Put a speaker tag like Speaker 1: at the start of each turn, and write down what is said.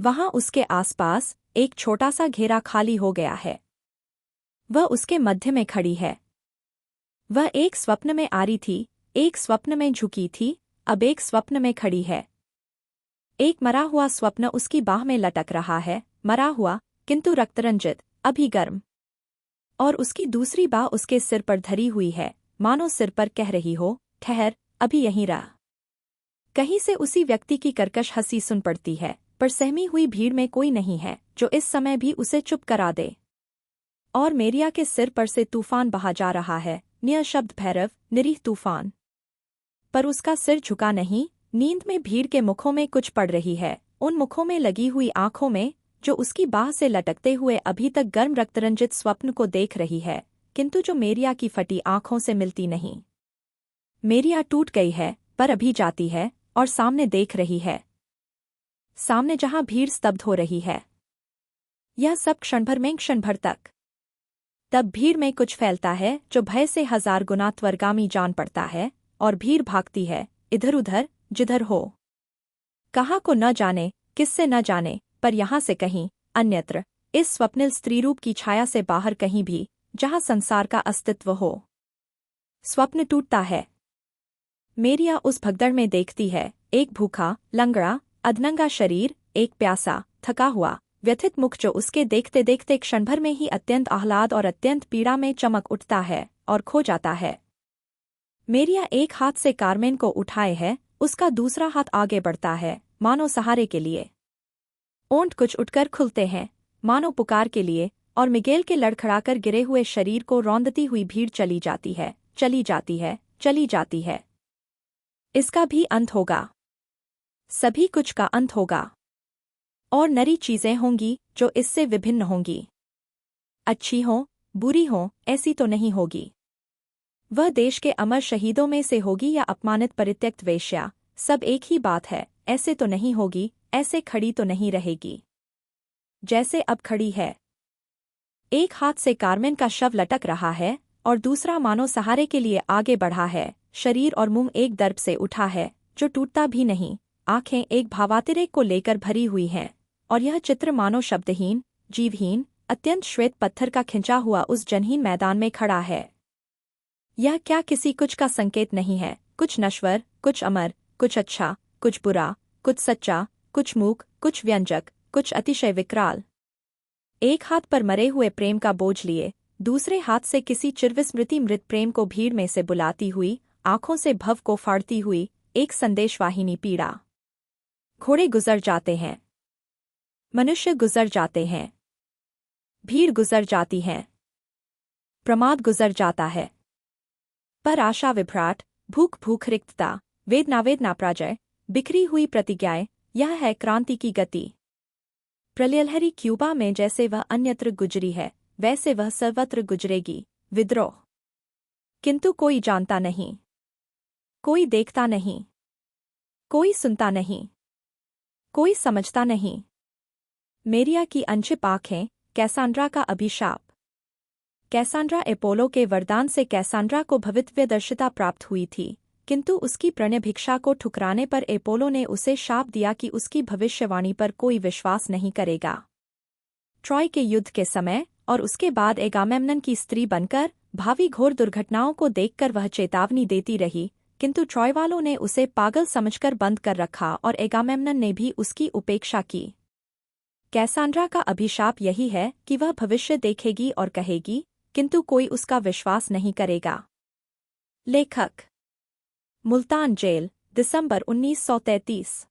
Speaker 1: वहां उसके आसपास एक छोटा सा घेरा खाली हो गया है। वह उसके मध्य में खड़ी है। वह एक स्वप्न में आ रही थी, एक स्वप्न में झुकी थी, अब एक स्वप्न में खड़ी है। एक मरा हुआ स्वप्न उसकी बाह में लटक रहा है, मरा हुआ किंतु रक्तरंजित, अभी गर्म। और उसकी दूसरी बाह उसके सिर पर धरी हुई है, मानो सिर पर कह रही हो, ठहर, अभी यहीं रह। कहीं से उसी व्यक्ति की कर्कश हंसी सुन पड़ती है, पर सहमी हुई भीड़ में कोई नहीं है जो इस समय भी उसे चुप करा दे। और मेरिया के सिर पर से तूफान बहा जा रहा है, निःशब्द भैरव, निरीह तूफान। पर उसका सिर झुका नहीं, नींद में भीड़ के मुखों में कुछ पड़ रही है, उन मुखों में लगी हुई आंखों में, जो उसकी बाह से लटकते हुए अभी तक गर्म रक्तरंजित स्वप्न को देख रही है, किंतु जो मेरिया की फटी आंखों से मिलती नहीं। मेरिया टूट गई है, पर अभी जाती है, और सामने देख रही है। सामने जहां भीड़ स्तब्ध हो रही है। यह सब क्षणभर में, क्षणभर तक। तब भीड़ में कुछ फैलता है जो भय से 1000 गुना त्वरगामी जान पड़ता है, और भीड़ भागती है, इधर-उधर, जिधर हो। कहाँ को न जाने, किससे न जाने, पर यहाँ से कहीं, अन्यत्र, इस स्वप्निल स्त्रीरूप की छाया से बाहर कहीं भी, जहाँ संसार का अस्तित्व हो। स्वप्न टूटता है। मेरिया उस भगदड़ में देखती है, एक भूखा, लंगड़ा, अधनंगा शरीर, एक प्यासा, थका हुआ, व्यथित मुख जो उसके देखते देखते क्षणभर में ही अत्यंत आह्लाद और अत्यंत पीड़ा में चमक उठता है, और खो जाता है। मेरिया एक हाथ से कार्मेन को उठाए है, उसका दूसरा हाथ आगे बढ़ता है, मानो सहारे के लिए। ओंठ कुछ उठकर खुलते हैं, मानो पुकार के लिए, और मिगेल के लड़खड़ाकर गिरे हुए शरीर को रौंदती हुई भीड़ चली जाती है, चली जाती है, चली जाती है। इसका भी अंत होगा। सभी कुछ का अंत होगा। और नरी चीजें होंगी जो इससे विभिन्न होंगी। अच्छी हों, बुरी हों, ऐसी तो नहीं होगी। वह देश के अमर शहीदों में से होगी या अपमानित परित्यक्त वेश्या, सब एक ही बात है, ऐसे तो नहीं होगी, ऐसे खड़ी तो नहीं रहेगी जैसे अब खड़ी है। एक हाथ से कार्मेन का शव लटक रहा है, और दूसरा मानो सहारे के लिए आगे बढ़ा है, शरीर और मुंह एक दर्प से उठा है, जो टूटता भी नहीं, आंखें एक भावातिरेक को लेकर भरी हुई हैं, और यह चित्र मानो शब्दहीन, जीवहीन, अत्यंत श्वेत पत्थर का खिंचा हुआ उस जनहीन मैदान में खड़ा है। यह क्या किसी कुछ का संकेत नहीं है, कुछ नश्वर, कुछ अमर, कुछ अच्छा, कुछ बुरा, कुछ सच्चा, कुछ मूक, कुछ व्यंजक, कुछ अतिशय विकराल। एक हाथ पर मरे हुए प्रेम का बोझ लिए, दूसरे हाथ से किसी चिरविस्मृति मृत प्रेम को भीड़ में से बुलाती हुई, आंखों से भव को फाड़ती हुई, एक संदेशवाहिनी पीड़ा। घोड़े गुजर जाते हैं, मनुष्य गुजर जाते हैं, भीड़ गुजर जाती है, प्रमाद गुजर जाता है, पर आशा विभ्राट, भूख भूख रिक्तता, वेदना वेदना पराजय, बिखरी हुई प्रतिज्ञाएं, यह है क्रांति की गति। प्रलयलहरी क्यूबा में जैसे वह अन्यत्र गुजरी है, वैसे वह सर्वत्र गुजरेगी। विद्रोह। किंतु कोई जानता नहीं, कोई देखता नहीं, कोई सुनता नहीं, कोई समझता नहीं। मेरिया की अनछिप आंखें, कैसांड्रा का अभिशाप। कैसांड्रा एपोलो के वरदान से कैसांड्रा को भवितव्यदर्शिता प्राप्त हुई थी, किंतु उसकी प्रणयभिक्षा को ठुकराने पर एपोलो ने उसे शाप दिया कि उसकी भविष्यवाणी पर कोई विश्वास नहीं करेगा। ट्रॉय के युद्ध के समय और उसके बाद एगामेम्नन की स्त्री बनकर भावी घोर दुर्घटनाओं को देखकर वह चेतावनी देती रही, किंतु ट्रॉय वालों ने उसे पागल समझकर बंद कर रखा और एगामेम्नन ने भी उसकी उपेक्षा की। कैसांड्रा का अभिशाप यही है कि वह भविष्य देखेगी और कहेगी, किंतु कोई उसका विश्वास नहीं करेगा। लेखक। मुल्तान जेल, दिसंबर 1933।